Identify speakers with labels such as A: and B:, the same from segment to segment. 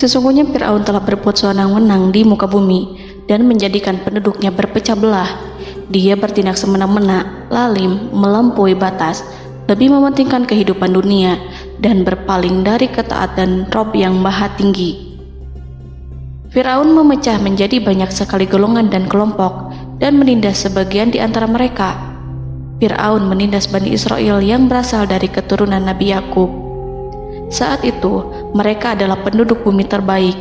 A: Sesungguhnya Fir'aun telah berbuat sewenang-wenang di muka bumi dan menjadikan penduduknya berpecah belah. Dia bertindak semena-mena, lalim, melampaui batas, lebih mementingkan kehidupan dunia dan berpaling dari ketaatan Rob yang Maha Tinggi. Fir'aun memecah menjadi banyak sekali golongan dan kelompok dan menindas sebagian di antara mereka. Fir'aun menindas Bani Israel yang berasal dari keturunan Nabi Yakub. Saat itu, mereka adalah penduduk bumi terbaik.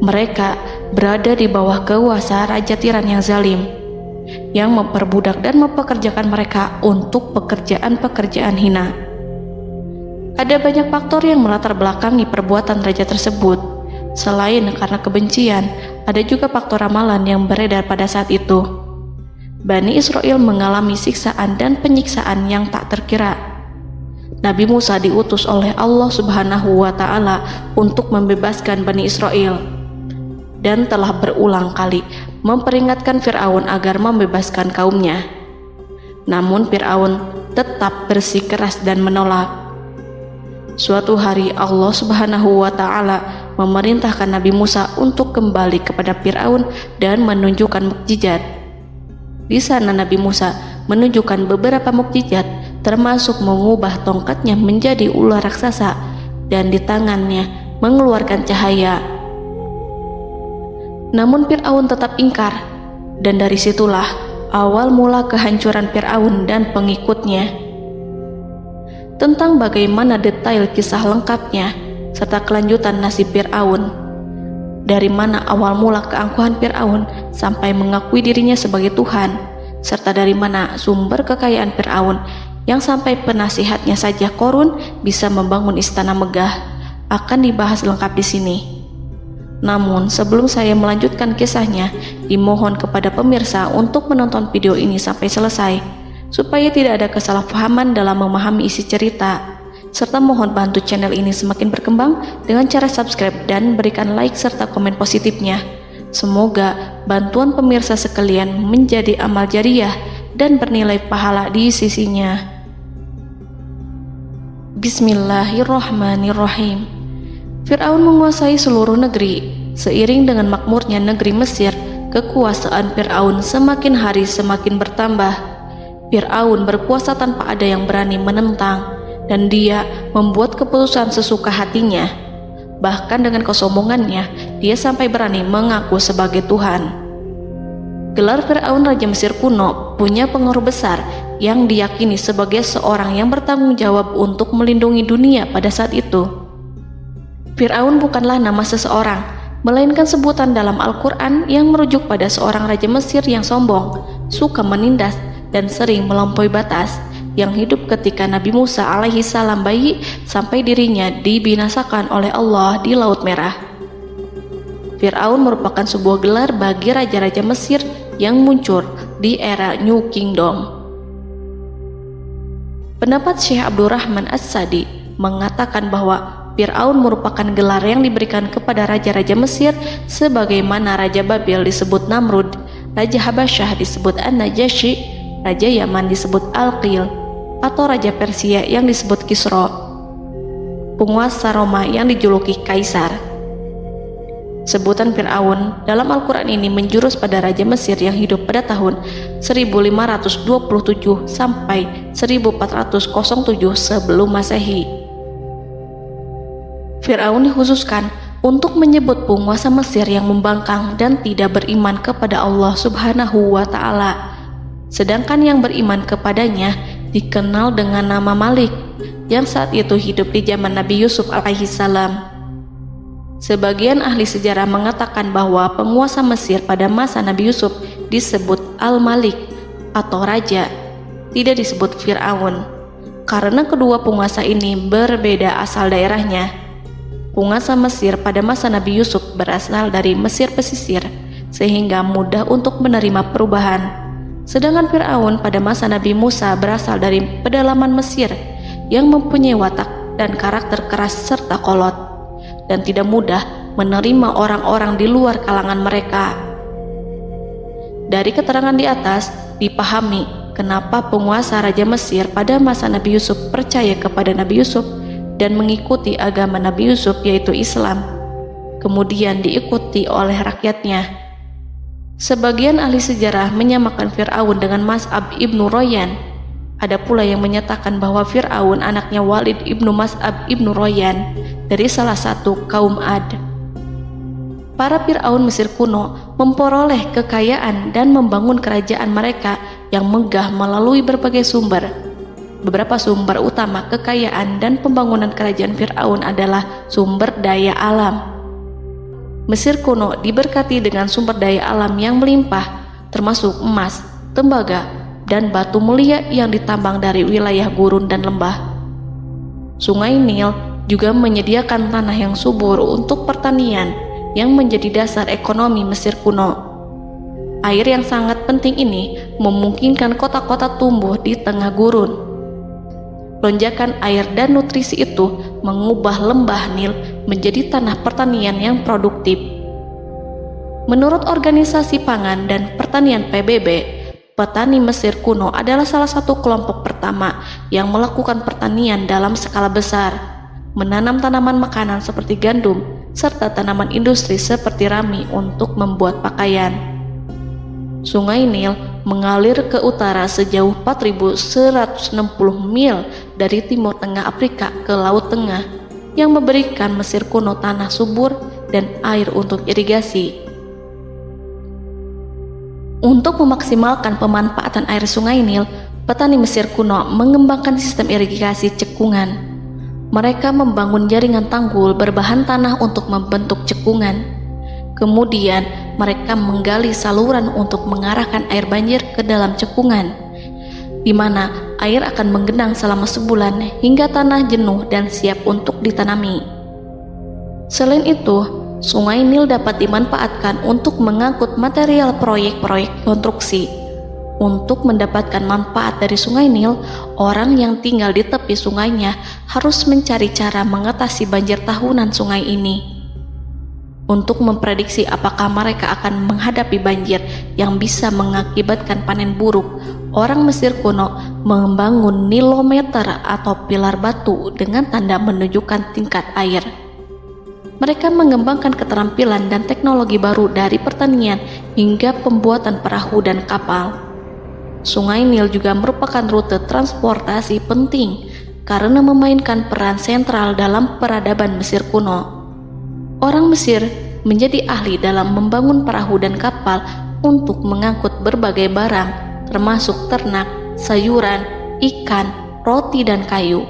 A: Mereka berada di bawah kuasa Raja Tiran yang zalim, yang memperbudak dan mempekerjakan mereka untuk pekerjaan-pekerjaan hina. Ada banyak faktor yang melatar belakangi perbuatan raja tersebut. Selain karena kebencian, ada juga faktor ramalan yang beredar pada saat itu. Bani Israel mengalami siksaan dan penyiksaan yang tak terkira. Nabi Musa diutus oleh Allah Subhanahu wa Ta'ala untuk membebaskan Bani Israel, dan telah berulang kali memperingatkan Fir'aun agar membebaskan kaumnya. Namun Fir'aun tetap bersikeras dan menolak. Suatu hari Allah Subhanahu wa Ta'ala memerintahkan Nabi Musa untuk kembali kepada Fir'aun dan menunjukkan mukjizat. Di sana Nabi Musa menunjukkan beberapa mukjizat, termasuk mengubah tongkatnya menjadi ular raksasa dan di tangannya mengeluarkan cahaya. Namun Fir'aun tetap ingkar, dan dari situlah awal mula kehancuran Fir'aun dan pengikutnya. Tentang bagaimana detail kisah lengkapnya serta kelanjutan nasib Fir'aun, dari mana awal mula keangkuhan Fir'aun sampai mengakui dirinya sebagai Tuhan, serta dari mana sumber kekayaan Fir'aun yang sampai penasihatnya saja Qorun bisa membangun istana megah, akan dibahas lengkap di sini. Namun sebelum saya melanjutkan kisahnya, dimohon kepada pemirsa untuk menonton video ini sampai selesai, supaya tidak ada kesalahpahaman dalam memahami isi cerita, serta mohon bantu channel ini semakin berkembang dengan cara subscribe dan berikan like serta komen positifnya. Semoga bantuan pemirsa sekalian menjadi amal jariah dan bernilai pahala di sisinya. Bismillahirrahmanirrahim. Fir'aun menguasai seluruh negeri. Seiring dengan makmurnya negeri Mesir, kekuasaan Fir'aun semakin hari semakin bertambah. Fir'aun berkuasa tanpa ada yang berani menentang, dan dia membuat keputusan sesuka hatinya. Bahkan dengan kesombongannya, dia sampai berani mengaku sebagai Tuhan. Gelar Fir'aun Raja Mesir kuno punya pengaruh besar yang diyakini sebagai seorang yang bertanggung jawab untuk melindungi dunia pada saat itu. Fir'aun bukanlah nama seseorang, melainkan sebutan dalam Al-Quran yang merujuk pada seorang Raja Mesir yang sombong, suka menindas, dan sering melampaui batas, yang hidup ketika Nabi Musa alaihi salam bayi sampai dirinya dibinasakan oleh Allah di Laut Merah. Fir'aun merupakan sebuah gelar bagi raja-raja Mesir yang muncul di era New Kingdom. Pendapat Syekh Abdurrahman As-Sadi mengatakan bahwa Fir'aun merupakan gelar yang diberikan kepada raja-raja Mesir, sebagaimana Raja Babil disebut Namrud, Raja Habasyah disebut An-Najasyi, Raja Yaman disebut Al-Qil, atau Raja Persia yang disebut Kisra, penguasa Roma yang dijuluki Kaisar. Sebutan Fir'aun dalam Al-Quran ini menjurus pada Raja Mesir yang hidup pada tahun 1527 sampai 1407 sebelum Masehi. Fir'aun dikhususkan untuk menyebut penguasa Mesir yang membangkang dan tidak beriman kepada Allah Subhanahu wa Ta'ala, sedangkan yang beriman kepadanya dikenal dengan nama Malik, yang saat itu hidup di zaman Nabi Yusuf alaihi salam. Sebagian ahli sejarah mengatakan bahwa penguasa Mesir pada masa Nabi Yusuf disebut Al-Malik atau Raja, tidak disebut Fir'aun, karena kedua penguasa ini berbeda asal daerahnya. Penguasa Mesir pada masa Nabi Yusuf berasal dari Mesir pesisir, sehingga mudah untuk menerima perubahan. Sedangkan Fir'aun pada masa Nabi Musa berasal dari pedalaman Mesir yang mempunyai watak dan karakter keras serta kolot, dan tidak mudah menerima orang-orang di luar kalangan mereka. Dari keterangan di atas dipahami kenapa penguasa Raja Mesir pada masa Nabi Yusuf percaya kepada Nabi Yusuf dan mengikuti agama Nabi Yusuf, yaitu Islam. kemudian diikuti oleh rakyatnya. Sebagian ahli sejarah menyamakan Fir'aun dengan Mas'ab ibnu Royan. Ada pula yang menyatakan bahwa Fir'aun anaknya Walid ibnu Mas'ab ibnu Royan dari salah satu kaum Ad. Para Fir'aun Mesir kuno memperoleh kekayaan dan membangun kerajaan mereka yang megah melalui berbagai sumber. Beberapa sumber utama kekayaan dan pembangunan kerajaan Fir'aun adalah sumber daya alam. Mesir kuno diberkati dengan sumber daya alam yang melimpah, termasuk emas, tembaga, dan batu mulia yang ditambang dari wilayah gurun dan lembah. Sungai Nil juga menyediakan tanah yang subur untuk pertanian yang menjadi dasar ekonomi Mesir kuno. Air yang sangat penting ini memungkinkan kota-kota tumbuh di tengah gurun. Lonjakan air dan nutrisi itu mengubah lembah Nil menjadi tanah pertanian yang produktif. Menurut Organisasi Pangan dan Pertanian PBB, petani Mesir kuno adalah salah satu kelompok pertama yang melakukan pertanian dalam skala besar, menanam tanaman makanan seperti gandum, serta tanaman industri seperti rami untuk membuat pakaian. Sungai Nil mengalir ke utara sejauh 4.160 mil dari timur tengah Afrika ke Laut Tengah, yang memberikan Mesir kuno tanah subur dan air untuk irigasi. Untuk memaksimalkan pemanfaatan air Sungai Nil, petani Mesir kuno mengembangkan sistem irigasi cekungan. Mereka membangun jaringan tanggul berbahan tanah untuk membentuk cekungan. Kemudian mereka menggali saluran untuk mengarahkan air banjir ke dalam cekungan, di mana air akan menggenang selama sebulan hingga tanah jenuh dan siap untuk ditanami. Selain itu, Sungai Nil dapat dimanfaatkan untuk mengangkut material proyek-proyek konstruksi. Untuk mendapatkan manfaat dari Sungai Nil, orang yang tinggal di tepi sungainya harus mencari cara mengatasi banjir tahunan sungai ini. Untuk memprediksi apakah mereka akan menghadapi banjir yang bisa mengakibatkan panen buruk, orang Mesir kuno membangun nilometer atau pilar batu dengan tanda menunjukkan tingkat air. Mereka mengembangkan keterampilan dan teknologi baru dari pertanian hingga pembuatan perahu dan kapal. Sungai Nil juga merupakan rute transportasi penting karena memainkan peran sentral dalam peradaban Mesir kuno. Orang Mesir menjadi ahli dalam membangun perahu dan kapal untuk mengangkut berbagai barang, termasuk ternak, sayuran, ikan, roti, dan kayu.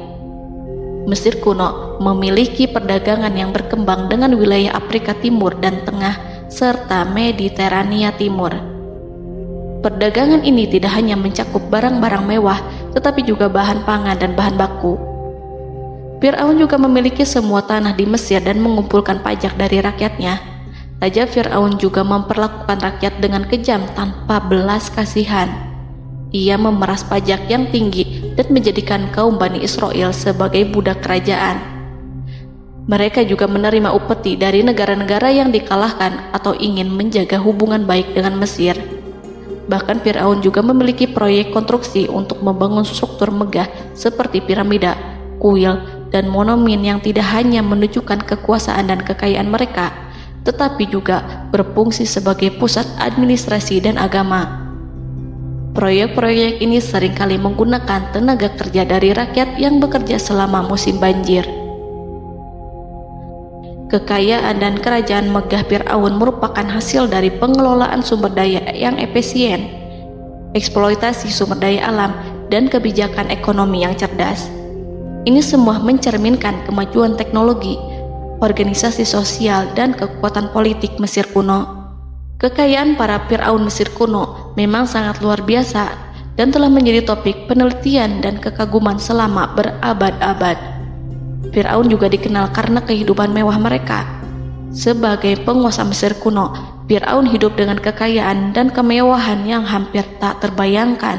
A: Mesir kuno memiliki perdagangan yang berkembang dengan wilayah Afrika Timur dan Tengah serta Mediterania Timur. Perdagangan ini tidak hanya mencakup barang-barang mewah, tetapi juga bahan pangan dan bahan baku. Fir'aun juga memiliki semua tanah di Mesir dan mengumpulkan pajak dari rakyatnya. Raja Fir'aun juga memperlakukan rakyat dengan kejam tanpa belas kasihan. Ia memeras pajak yang tinggi dan menjadikan kaum Bani Israel sebagai budak kerajaan. Mereka juga menerima upeti dari negara-negara yang dikalahkan atau ingin menjaga hubungan baik dengan Mesir. Bahkan Fir'aun juga memiliki proyek konstruksi untuk membangun struktur megah seperti piramida, kuil, dan monumen yang tidak hanya menunjukkan kekuasaan dan kekayaan mereka, tetapi juga berfungsi sebagai pusat administrasi dan agama. Proyek-proyek ini seringkali menggunakan tenaga kerja dari rakyat yang bekerja selama musim banjir. Kekayaan dan kerajaan megah Fir'aun merupakan hasil dari pengelolaan sumber daya yang efisien, eksploitasi sumber daya alam, dan kebijakan ekonomi yang cerdas. Ini semua mencerminkan kemajuan teknologi, organisasi sosial, dan kekuatan politik Mesir kuno. Kekayaan para Fir'aun Mesir kuno memang sangat luar biasa dan telah menjadi topik penelitian dan kekaguman selama berabad-abad. Fir'aun juga dikenal karena kehidupan mewah mereka. Sebagai penguasa Mesir kuno, Fir'aun hidup dengan kekayaan dan kemewahan yang hampir tak terbayangkan,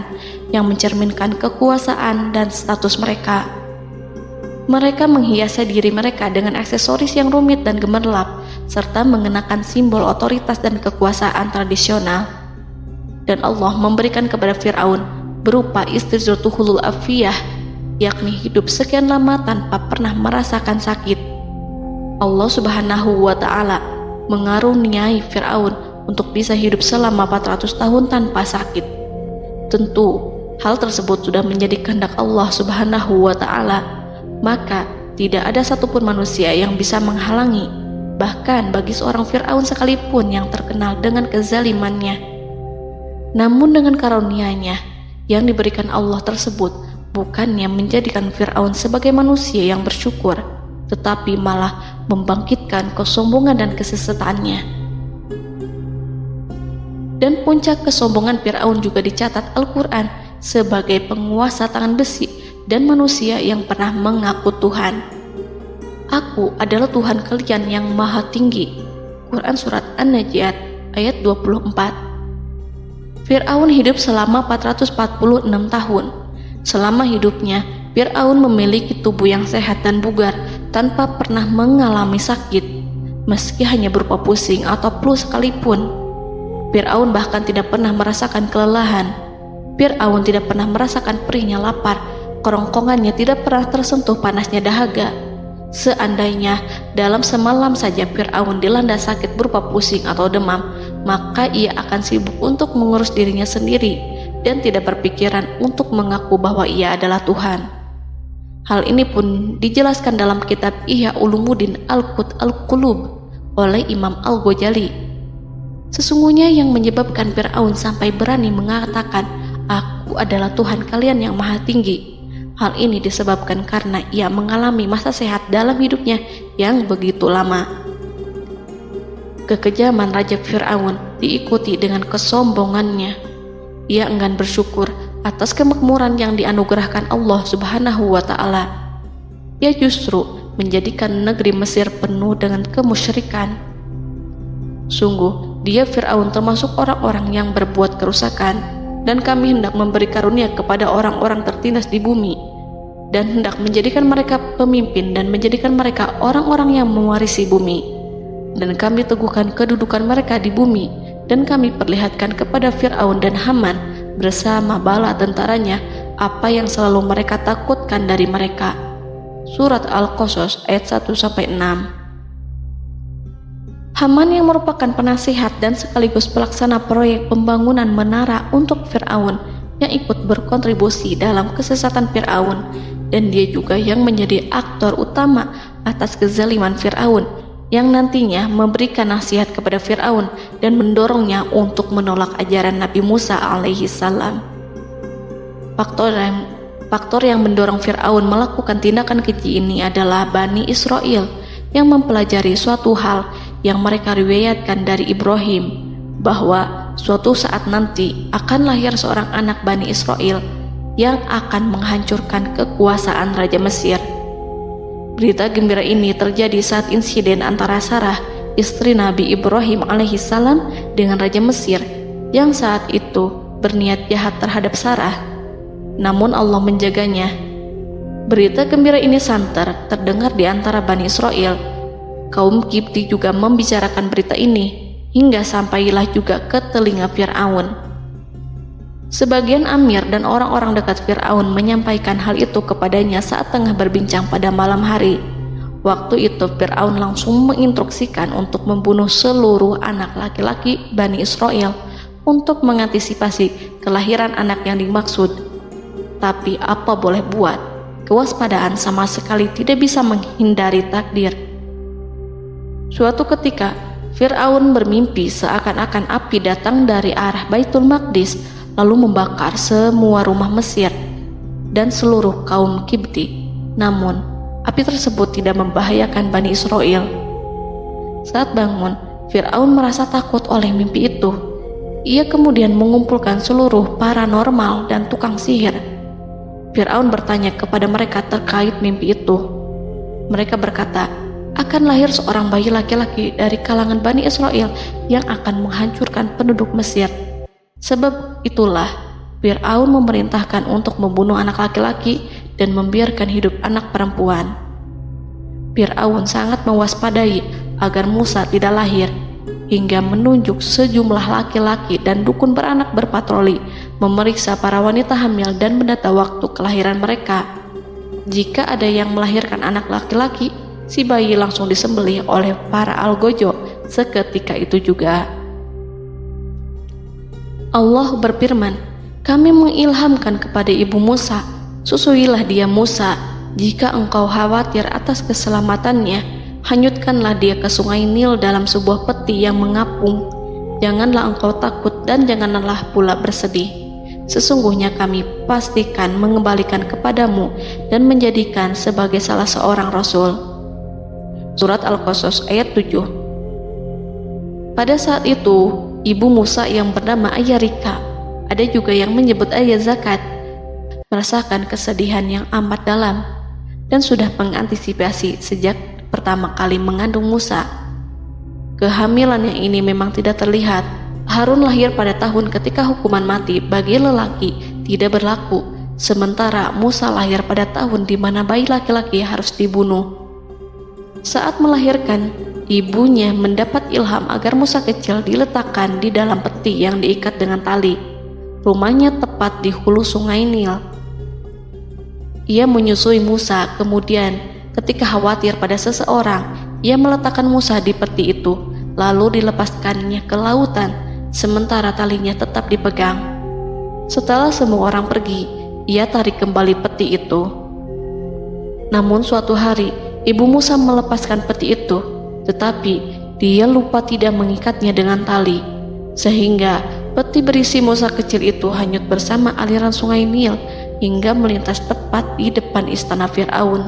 A: yang mencerminkan kekuasaan dan status mereka. Mereka menghiasi diri mereka dengan aksesoris yang rumit dan gemerlap, serta mengenakan simbol otoritas dan kekuasaan tradisional. Dan Allah memberikan kepada Fir'aun berupa Allah Subhanahu wa Ta'ala mengaruniai Fir'aun untuk bisa hidup selama 400 tahun tanpa sakit. Tentu, hal tersebut sudah menjadi kehendak Allah Subhanahu wa Ta'ala, maka tidak ada satupun manusia yang bisa menghalangi, bahkan bagi seorang Fir'aun sekalipun yang terkenal dengan kezalimannya. Namun dengan karunia-Nya yang diberikan Allah tersebut bukannya menjadikan Fir'aun sebagai manusia yang bersyukur, tetapi malah membangkitkan kesombongan dan kesesataannya. Dan puncak kesombongan Fir'aun juga dicatat Al-Quran sebagai penguasa tangan besi dan manusia yang pernah mengaku Tuhan. Aku adalah Tuhan kalian yang maha tinggi. Quran Surat An-Najiat ayat 24. Fir'aun hidup selama 446 tahun. Selama hidupnya, Fir'aun memiliki tubuh yang sehat dan bugar tanpa pernah mengalami sakit, meski hanya berupa pusing atau flu sekalipun. Fir'aun bahkan tidak pernah merasakan kelelahan. Fir'aun tidak pernah merasakan perihnya lapar, kerongkongannya tidak pernah tersentuh panasnya dahaga. Seandainya dalam semalam saja Fir'aun dilanda sakit berupa pusing atau demam, maka ia akan sibuk untuk mengurus dirinya sendiri dan tidak berpikiran untuk mengaku bahwa ia adalah Tuhan. Hal ini pun dijelaskan dalam kitab Ihya Ulumuddin Al-Qut Al-Qulub oleh Imam Al-Ghazali. Sesungguhnya yang menyebabkan Fir'aun sampai berani mengatakan, "Aku adalah Tuhan kalian yang maha tinggi." Hal ini disebabkan karena ia mengalami masa sehat dalam hidupnya yang begitu lama. Kekejaman Raja Fir'aun diikuti dengan kesombongannya. Ia enggan bersyukur atas kemakmuran yang dianugerahkan Allah Subhanahu wa Ta'ala. Ia justru menjadikan negeri Mesir penuh dengan kemusyrikan. Sungguh, dia Fir'aun termasuk orang-orang yang berbuat kerusakan, dan kami hendak memberi karunia kepada orang-orang tertindas di bumi, dan hendak menjadikan mereka pemimpin dan menjadikan mereka orang-orang yang mewarisi bumi. Dan kami teguhkan kedudukan mereka di bumi, dan kami perlihatkan kepada Fir'aun dan Haman bersama bala tentaranya apa yang selalu mereka takutkan dari mereka. Surat Al-Qasas ayat 1-6. Haman yang merupakan penasihat dan sekaligus pelaksana proyek pembangunan menara untuk Fir'aun yang ikut berkontribusi dalam kesesatan Fir'aun, dan dia juga yang menjadi aktor utama atas kezaliman Fir'aun yang nantinya memberikan nasihat kepada Fir'aun dan mendorongnya untuk menolak ajaran Nabi Musa alaihi salam. Faktor yang mendorong Fir'aun melakukan tindakan keji ini adalah Bani Israel yang mempelajari suatu hal yang mereka riwayatkan dari Ibrahim, bahwa suatu saat nanti akan lahir seorang anak Bani Israel yang akan menghancurkan kekuasaan Raja Mesir. Berita gembira ini terjadi saat insiden antara Sarah, istri Nabi Ibrahim alaihissalam, dengan Raja Mesir yang saat itu berniat jahat terhadap Sarah. Namun Allah menjaganya. Berita gembira ini santer terdengar di antara Bani Israel. Kaum Kipti juga membicarakan berita ini, hingga sampailah juga ke telinga Fir'aun. Sebagian amir dan orang-orang dekat Fir'aun menyampaikan hal itu kepadanya saat tengah berbincang pada malam hari. Waktu itu Fir'aun langsung menginstruksikan untuk membunuh seluruh anak laki-laki Bani Israel untuk mengantisipasi kelahiran anak yang dimaksud. Tapi apa boleh buat, kewaspadaan sama sekali tidak bisa menghindari takdir. Suatu ketika Fir'aun bermimpi seakan-akan api datang dari arah Baitul Maqdis lalu membakar semua rumah Mesir dan seluruh kaum Kipti. Namun, api tersebut tidak membahayakan Bani Israel. Saat bangun, Fir'aun merasa takut oleh mimpi itu. Ia kemudian mengumpulkan seluruh paranormal dan tukang sihir. Fir'aun bertanya kepada mereka terkait mimpi itu. Mereka berkata, akan lahir seorang bayi laki-laki dari kalangan Bani Israel yang akan menghancurkan penduduk Mesir. Sebab itulah Fir'aun memerintahkan untuk membunuh anak laki-laki dan membiarkan hidup anak perempuan. Fir'aun sangat mewaspadai agar Musa tidak lahir, hingga menunjuk sejumlah laki-laki dan dukun beranak berpatroli memeriksa para wanita hamil dan mendata waktu kelahiran mereka. Jika ada yang melahirkan anak laki-laki, si bayi langsung disembelih oleh para algojo seketika itu juga. Allah berfirman, "Kami mengilhamkan kepada ibu Musa, susuilah dia Musa. Jika engkau khawatir atas keselamatannya, hanyutkanlah dia ke sungai Nil dalam sebuah peti yang mengapung. Janganlah engkau takut dan janganlah pula bersedih. Sesungguhnya kami pastikan mengembalikan kepadamu dan menjadikan sebagai salah seorang rasul." Surat Al-Qasas ayat 7. Pada saat itu, ibu Musa yang bernama Ayah Rika, ada juga yang menyebut Ayah Zakat, merasakan kesedihan yang amat dalam dan sudah mengantisipasi sejak pertama kali mengandung Musa. Kehamilannya ini memang tidak terlihat. Harun lahir pada tahun ketika hukuman mati bagi lelaki tidak berlaku, sementara Musa lahir pada tahun di mana bayi laki-laki harus dibunuh. Saat melahirkan, ibunya mendapat ilham agar Musa kecil diletakkan di dalam peti yang diikat dengan tali. Rumahnya tepat di hulu sungai Nil. Ia menyusui Musa, kemudian ketika khawatir pada seseorang, ia meletakkan Musa di peti itu, lalu dilepaskannya ke lautan, sementara talinya tetap dipegang. Setelah semua orang pergi, ia tarik kembali peti itu. Namun suatu hari, ibu Musa melepaskan peti itu, tetapi dia lupa tidak mengikatnya dengan tali, sehingga peti berisi Musa kecil itu hanyut bersama aliran sungai Nil hingga melintas tepat di depan istana Fir'aun.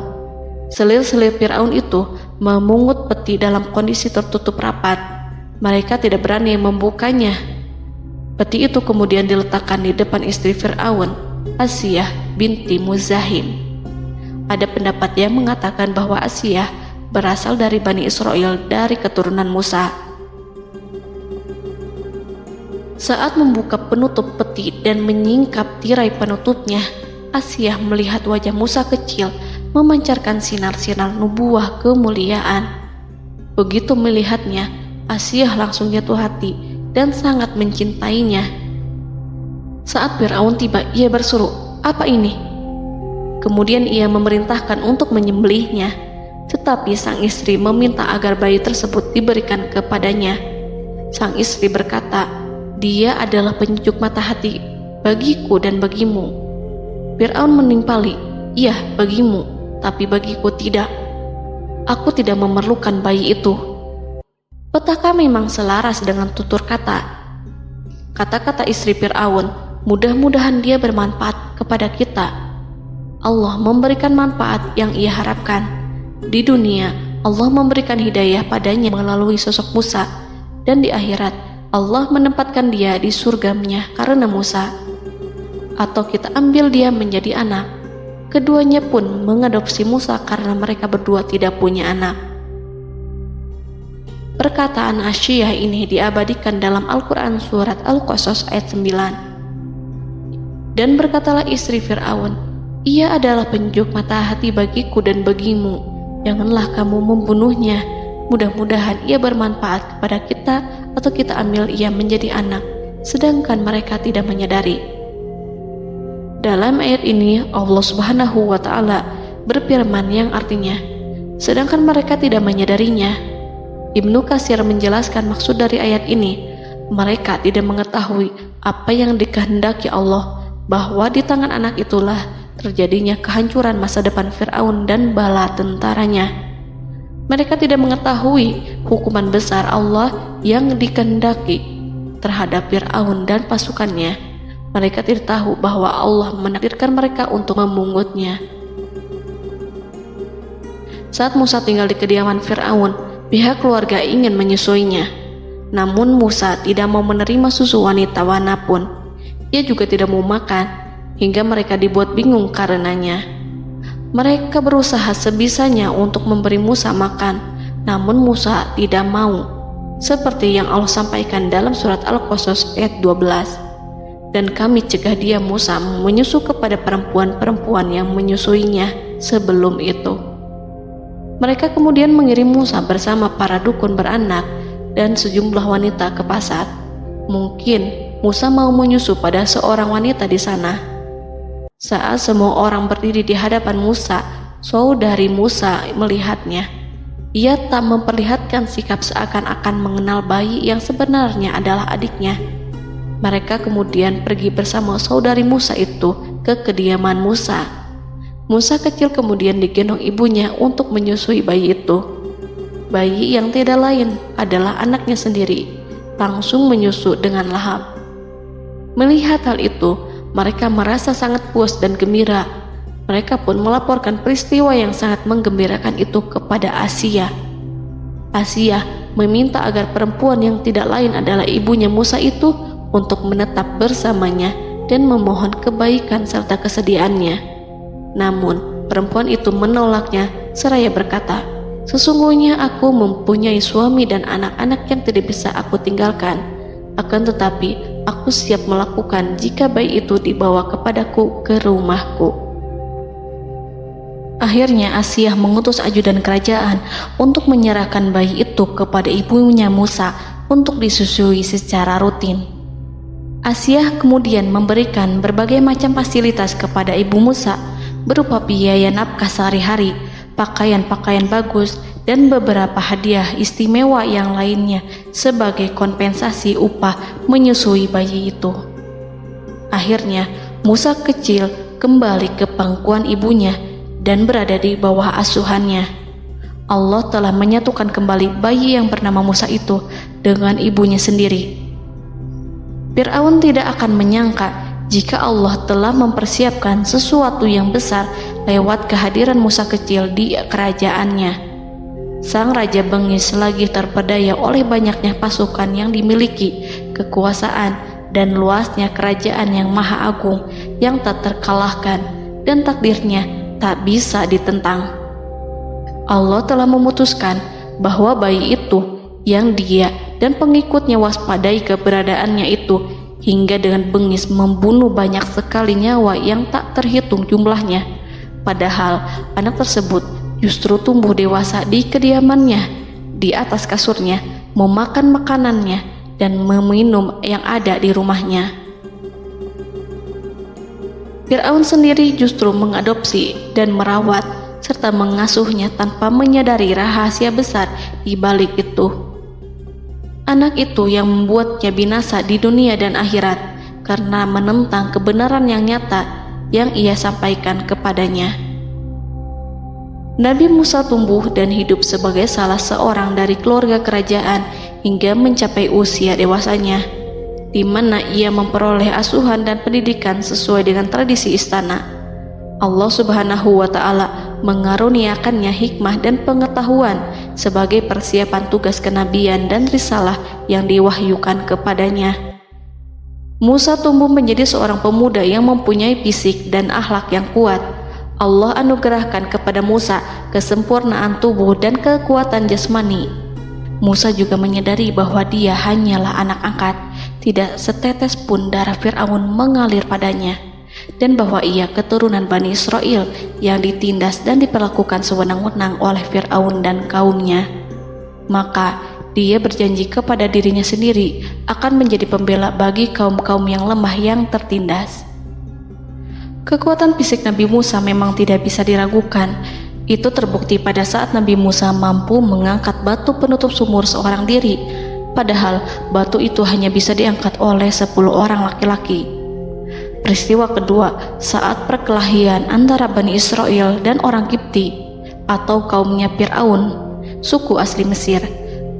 A: Selir-selir Fir'aun itu memungut peti dalam kondisi tertutup rapat. Mereka tidak berani membukanya. Peti itu kemudian diletakkan di depan istri Fir'aun, Asiyah binti Muzahim. Ada pendapat yang mengatakan bahwa Asiyah berasal dari Bani Israel dari keturunan Musa. Saat membuka penutup peti dan menyingkap tirai penutupnya, Asiyah melihat wajah Musa kecil memancarkan sinar-sinar nubuah kemuliaan. Begitu melihatnya, Asiyah langsung jatuh hati dan sangat mencintainya. Saat Fir'aun tiba, ia berseru, "Apa ini?" Kemudian ia memerintahkan untuk menyembelihnya, tetapi sang istri meminta agar bayi tersebut diberikan kepadanya. Sang istri berkata, "Dia adalah penyejuk mata hati bagiku dan bagimu." Fir'aun menimpali, "Iya, bagimu, tapi bagiku tidak. Aku tidak memerlukan bayi itu." Petaka memang selaras dengan tutur kata. Kata-kata istri Fir'aun, mudah-mudahan dia bermanfaat kepada kita. Allah memberikan manfaat yang ia harapkan. Di dunia, Allah memberikan hidayah padanya melalui sosok Musa, dan di akhirat, Allah menempatkan dia di surganya karena Musa. Atau kita ambil dia menjadi anak. Keduanya pun mengadopsi Musa karena mereka berdua tidak punya anak. Perkataan Asiyah ini diabadikan dalam Al-Quran surat Al-Qasas ayat 9. Dan berkatalah istri Fir'aun, "Ia adalah penyejuk mata hati bagiku dan bagimu. Janganlah kamu membunuhnya. Mudah-mudahan ia bermanfaat kepada kita atau kita ambil ia menjadi anak, sedangkan mereka tidak menyadari." Dalam ayat ini Allah Subhanahu wa Ta'ala berfirman yang artinya, sedangkan mereka tidak menyadarinya. Ibnu Katsir menjelaskan maksud dari ayat ini, mereka tidak mengetahui apa yang dikehendaki Allah, bahwa di tangan anak itulah terjadinya kehancuran masa depan Fir'aun dan bala tentaranya. Mereka tidak mengetahui hukuman besar Allah yang dikehendaki terhadap Fir'aun dan pasukannya. Mereka tidak tahu bahwa Allah menakdirkan mereka untuk memungutnya. Saat Musa tinggal di kediaman Fir'aun, pihak keluarga ingin menyusuinya. Namun Musa tidak mau menerima susu wanita manapun. Ia juga tidak mau makan, hingga mereka dibuat bingung karenanya. Mereka berusaha sebisanya untuk memberi Musa makan, namun Musa tidak mau. Seperti yang Allah sampaikan dalam surat Al-Qasas ayat 12. Dan kami cegah dia Musa menyusu kepada perempuan-perempuan yang menyusuinya sebelum itu. Mereka kemudian mengirim Musa bersama para dukun beranak dan sejumlah wanita ke pasar. Mungkin Musa mau menyusu pada seorang wanita di sana. Saat semua orang berdiri di hadapan Musa, saudari Musa melihatnya. Ia tak memperlihatkan sikap seakan-akan mengenal bayi yang sebenarnya adalah adiknya. Mereka kemudian pergi bersama saudari Musa itu ke kediaman Musa. Musa kecil kemudian digendong ibunya untuk menyusui bayi itu. Bayi yang tidak lain adalah anaknya sendiri, langsung menyusu dengan lahap. Melihat hal itu, mereka merasa sangat puas dan gembira. Mereka pun melaporkan peristiwa yang sangat menggembirakan itu kepada Asia. Asia meminta agar perempuan yang tidak lain adalah ibunya Musa itu untuk menetap bersamanya dan memohon kebaikan serta kesediaannya. Namun, perempuan itu menolaknya seraya berkata, "Sesungguhnya aku mempunyai suami dan anak-anak yang tidak bisa aku tinggalkan. Akan tetapi, aku siap melakukan jika bayi itu dibawa kepadaku ke rumahku." Akhirnya Asia mengutus ajudan kerajaan untuk menyerahkan bayi itu kepada ibunya Musa untuk disusui secara rutin. Asia kemudian memberikan berbagai macam fasilitas kepada ibu Musa berupa biaya nafkah sehari-hari, pakaian-pakaian bagus, dan beberapa hadiah istimewa yang lainnya sebagai kompensasi upah menyusui bayi itu. Akhirnya Musa kecil kembali ke pangkuan ibunya dan berada di bawah asuhannya. Allah telah menyatukan kembali bayi yang bernama Musa itu dengan ibunya sendiri. Fir'aun tidak akan menyangka jika Allah telah mempersiapkan sesuatu yang besar lewat kehadiran Musa kecil di kerajaannya. Sang Raja bengis lagi terpedaya oleh banyaknya pasukan yang dimiliki, kekuasaan, dan luasnya kerajaan yang maha agung yang tak terkalahkan, dan takdirnya tak bisa ditentang. Allah telah memutuskan bahwa bayi itu yang dia dan pengikutnya waspadai keberadaannya itu hingga dengan bengis membunuh banyak sekali nyawa yang tak terhitung jumlahnya. Padahal anak tersebut justru tumbuh dewasa di kediamannya, di atas kasurnya, memakan makanannya dan meminum yang ada di rumahnya. Fir'aun sendiri justru mengadopsi dan merawat serta mengasuhnya tanpa menyadari rahasia besar di balik itu. Anak itu yang membuatnya binasa di dunia dan akhirat karena menentang kebenaran yang nyata yang ia sampaikan kepadanya. Nabi Musa tumbuh dan hidup sebagai salah seorang dari keluarga kerajaan hingga mencapai usia dewasanya, di mana ia memperoleh asuhan dan pendidikan sesuai dengan tradisi istana. Allah Subhanahu wa Ta'ala mengaruniakannya hikmah dan pengetahuan sebagai persiapan tugas kenabian dan risalah yang diwahyukan kepadanya. Musa tumbuh menjadi seorang pemuda yang mempunyai fisik dan akhlak yang kuat. Allah anugerahkan kepada Musa kesempurnaan tubuh dan kekuatan jasmani. Musa juga menyadari bahwa dia hanyalah anak angkat. Tidak setetes pun darah Fir'aun mengalir padanya, dan bahwa ia keturunan Bani Israel yang ditindas dan diperlakukan sewenang-wenang oleh Fir'aun dan kaumnya. Maka dia berjanji kepada dirinya sendiri akan menjadi pembela bagi kaum-kaum yang lemah yang tertindas. Kekuatan fisik Nabi Musa memang tidak bisa diragukan. Itu terbukti pada saat Nabi Musa mampu mengangkat batu penutup sumur seorang diri, padahal batu itu hanya bisa diangkat oleh 10 orang laki-laki. Peristiwa kedua saat perkelahian antara Bani Israel dan orang Kipti atau kaumnya Fir'aun, suku asli Mesir.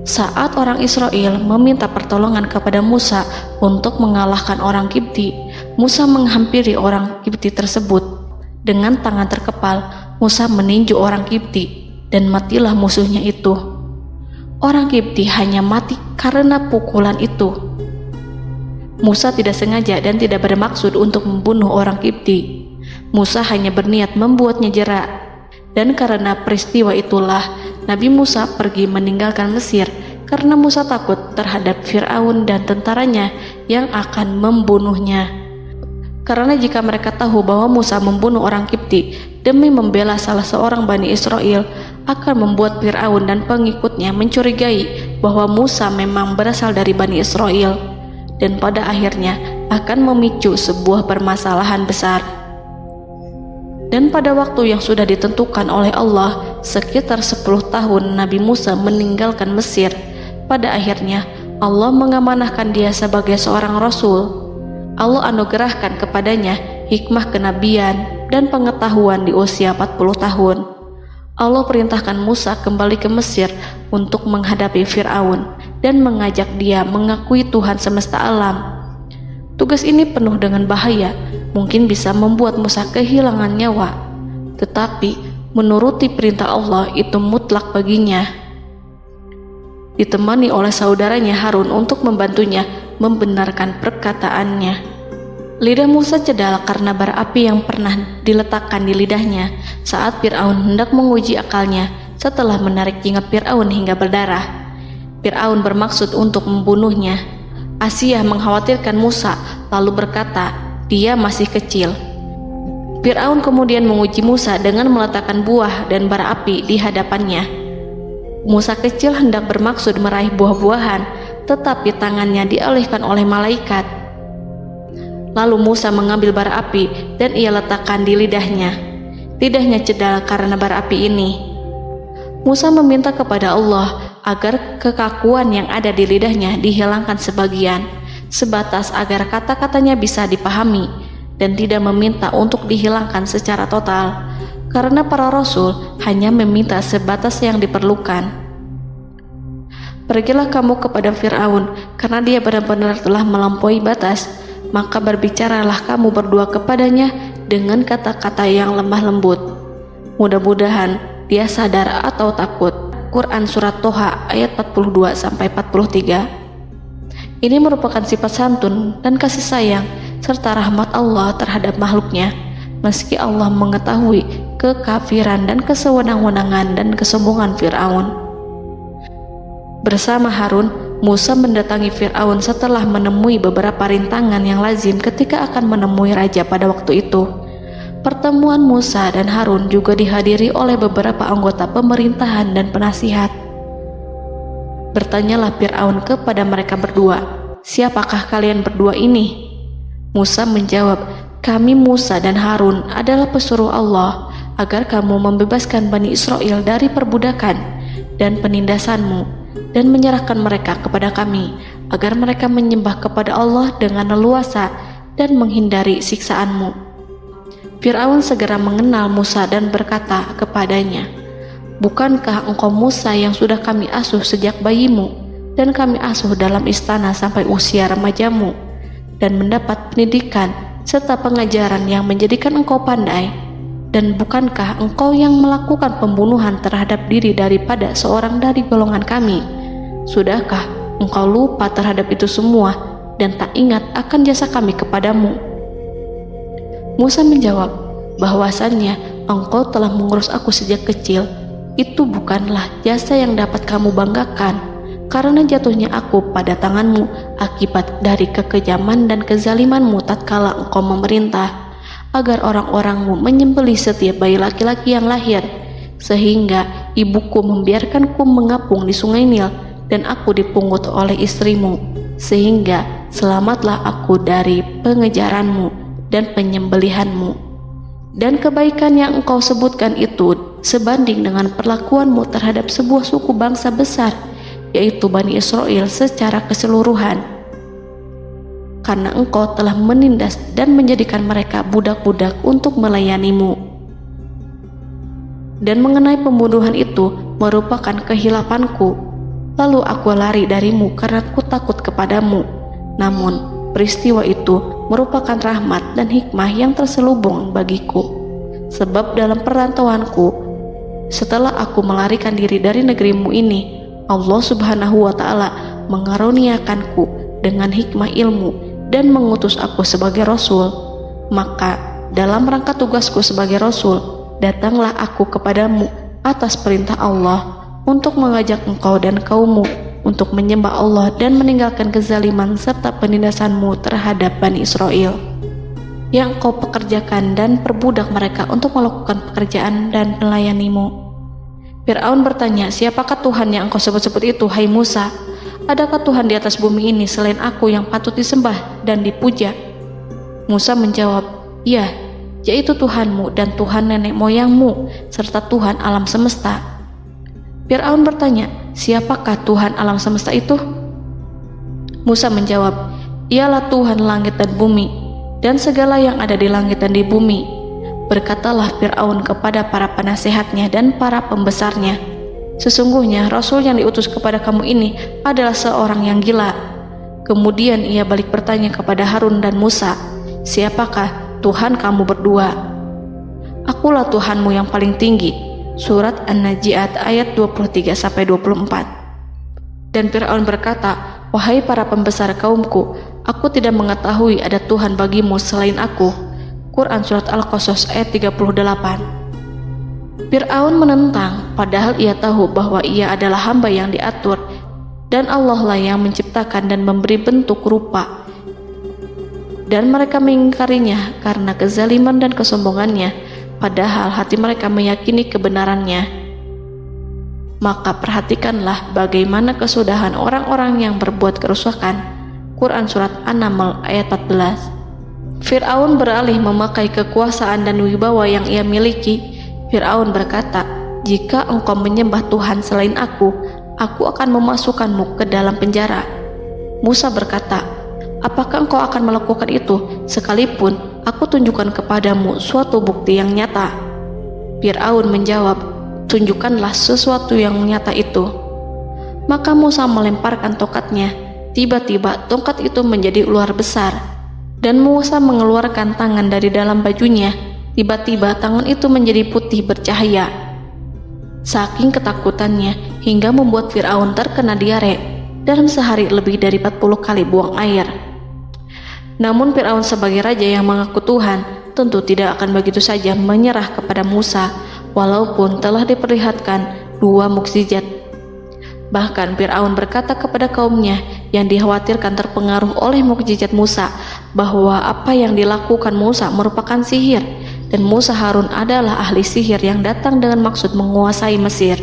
A: Saat orang Israel meminta pertolongan kepada Musa untuk mengalahkan orang Kipti, Musa menghampiri orang Kipti tersebut. Dengan tangan terkepal, Musa meninju orang Kipti dan matilah musuhnya itu. Orang Kipti hanya mati karena pukulan itu. Musa tidak sengaja dan tidak bermaksud untuk membunuh orang Kipti. Musa hanya berniat membuatnya jera. Dan karena peristiwa itulah Nabi Musa pergi meninggalkan Mesir karena Musa takut terhadap Fir'aun dan tentaranya yang akan membunuhnya. Karena jika mereka tahu bahwa Musa membunuh orang Kipti demi membela salah seorang Bani Israel, akan membuat Fir'aun dan pengikutnya mencurigai bahwa Musa memang berasal dari Bani Israel, dan pada akhirnya akan memicu sebuah permasalahan besar. Dan Dan pada waktu yang sudah ditentukan oleh Allah, sekitar 10 tahun Nabi Musa meninggalkan Mesir. Pada akhirnya Allah mengamanahkan dia sebagai seorang rasul. Allah anugerahkan kepadanya hikmah kenabian dan pengetahuan di usia 40 tahun. Allah perintahkan Musa kembali ke Mesir untuk menghadapi Fir'aun dan mengajak dia mengakui Tuhan semesta alam. Tugas ini penuh dengan bahaya, mungkin bisa membuat Musa kehilangan nyawa, tetapi menuruti perintah Allah itu mutlak baginya. Ditemani oleh saudaranya Harun untuk membantunya membenarkan perkataannya. Lidah Musa cedal karena bara api yang pernah diletakkan di lidahnya saat Fir'aun hendak menguji akalnya setelah menarik jingat Fir'aun hingga berdarah. Fir'aun bermaksud untuk membunuhnya. Asia mengkhawatirkan Musa lalu berkata, dia masih kecil. Fir'aun kemudian menguji Musa dengan meletakkan buah dan bara api di hadapannya. Musa kecil hendak bermaksud meraih buah-buahan, tetapi tangannya dialihkan oleh malaikat. Lalu Musa mengambil bara api dan ia letakkan di lidahnya. Lidahnya cedal karena bara api ini. Musa meminta kepada Allah agar kekakuan yang ada di lidahnya dihilangkan sebagian, sebatas agar kata-katanya bisa dipahami, dan tidak meminta untuk dihilangkan secara total, karena para rasul hanya meminta sebatas yang diperlukan. Pergilah kamu kepada Fir'aun, karena dia benar-benar telah melampaui batas, maka berbicaralah kamu berdua kepadanya dengan kata-kata yang lemah lembut. Mudah-mudahan dia sadar atau takut. Quran Surat Toha ayat 42-43. Ini merupakan sifat santun dan kasih sayang serta rahmat Allah terhadap makhluknya, meski Allah mengetahui kekafiran dan kesewenang-wenangan dan kesombongan Fir'aun. Bersama Harun, Musa mendatangi Fir'aun setelah menemui beberapa rintangan yang lazim ketika akan menemui raja pada waktu itu. Pertemuan Musa dan Harun juga dihadiri oleh beberapa anggota pemerintahan dan penasihat. Bertanyalah Fir'aun kepada mereka berdua, siapakah kalian berdua ini? Musa menjawab, kami Musa dan Harun adalah pesuruh Allah agar kamu membebaskan Bani Israel dari perbudakan dan penindasanmu dan menyerahkan mereka kepada kami agar mereka menyembah kepada Allah dengan leluasa dan menghindari siksaanmu. Fir'aun segera mengenal Musa dan berkata kepadanya, bukankah engkau Musa yang sudah kami asuh sejak bayimu dan kami asuh dalam istana sampai usia remajamu dan mendapat pendidikan serta pengajaran yang menjadikan engkau pandai? Dan bukankah engkau yang melakukan pembunuhan terhadap diri daripada seorang dari golongan kami? Sudahkah engkau lupa terhadap itu semua dan tak ingat akan jasa kami kepadamu? Musa menjawab, bahwasannya engkau telah mengurus aku sejak kecil. Itu bukanlah jasa yang dapat kamu banggakan, karena jatuhnya aku pada tanganmu akibat dari kekejaman dan kezalimanmu tatkala engkau memerintah agar orang-orangmu menyembelih setiap bayi laki-laki yang lahir, sehingga ibuku membiarkanku mengapung di sungai Nil dan aku dipungut oleh istrimu, sehingga selamatlah aku dari pengejaranmu dan penyembelihanmu. Dan kebaikan yang engkau sebutkan itu sebanding dengan perlakuanmu terhadap sebuah suku bangsa besar, yaitu Bani Israel secara keseluruhan, karena engkau telah menindas dan menjadikan mereka budak-budak untuk melayanimu. Dan mengenai pembunuhan itu merupakan kehilafanku, lalu aku lari darimu karena aku takut kepadamu. Namun peristiwa itu merupakan rahmat dan hikmah yang terselubung bagiku, sebab dalam perantauanku setelah aku melarikan diri dari negerimu ini, Allah Subhanahu wa Ta'ala mengaruniakanku dengan hikmah ilmu dan mengutus aku sebagai rasul. Maka dalam rangka tugasku sebagai rasul, datanglah aku kepadamu atas perintah Allah untuk mengajak engkau dan kaummu untuk menyembah Allah dan meninggalkan kezaliman serta penindasanmu terhadap Bani Israel yang engkau pekerjakan, dan perbudak mereka untuk melakukan pekerjaan dan melayanimu. Fir'aun bertanya, siapakah Tuhan yang engkau sebut-sebut itu, hai Musa? Adakah Tuhan di atas bumi ini selain aku yang patut disembah dan dipuja? Musa menjawab, ya, yaitu Tuhanmu dan Tuhan nenek moyangmu, serta Tuhan alam semesta. Fir'aun bertanya, siapakah Tuhan alam semesta itu? Musa menjawab, ialah Tuhan langit dan bumi, dan segala yang ada di langit dan di bumi. Berkatalah Fir'aun kepada para penasehatnya dan para pembesarnya, sesungguhnya Rasul yang diutus kepada kamu ini adalah seorang yang gila. Kemudian ia balik bertanya kepada Harun dan Musa, siapakah Tuhan kamu berdua? Akulah Tuhanmu yang paling tinggi. Surat An-Najiat ayat 23-24. Dan Fir'aun berkata, wahai para pembesar kaumku, aku tidak mengetahui ada Tuhan bagimu selain aku. Quran Surat Al-Qasas ayat 38. Fir'aun menentang, padahal ia tahu bahwa ia adalah hamba yang diatur, dan Allah lah yang menciptakan dan memberi bentuk rupa. Dan mereka mengingkarinya karena kezaliman dan kesombongannya, padahal hati mereka meyakini kebenarannya. Maka perhatikanlah bagaimana kesudahan orang-orang yang berbuat kerusakan. Quran Surat An-Naml ayat 14. Fir'aun beralih memakai kekuasaan dan wibawa yang ia miliki. Fir'aun berkata, jika engkau menyembah Tuhan selain aku akan memasukkanmu ke dalam penjara. Musa berkata, apakah engkau akan melakukan itu sekalipun aku tunjukkan kepadamu suatu bukti yang nyata? Fir'aun menjawab, tunjukkanlah sesuatu yang nyata itu. Maka Musa melemparkan tongkatnya. Tiba-tiba tongkat itu menjadi ular besar, dan Musa mengeluarkan tangan dari dalam bajunya. Tiba-tiba tangan itu menjadi putih bercahaya. Saking ketakutannya hingga membuat Fir'aun terkena diare. Dalam sehari lebih dari 40 kali buang air. Namun Fir'aun sebagai raja yang mengaku Tuhan tentu tidak akan begitu saja menyerah kepada Musa, walaupun telah diperlihatkan 2 mukjizat. Bahkan Fir'aun berkata kepada kaumnya yang dikhawatirkan terpengaruh oleh mukjizat Musa, bahwa apa yang dilakukan Musa merupakan sihir, dan Musa Harun adalah ahli sihir yang datang dengan maksud menguasai Mesir.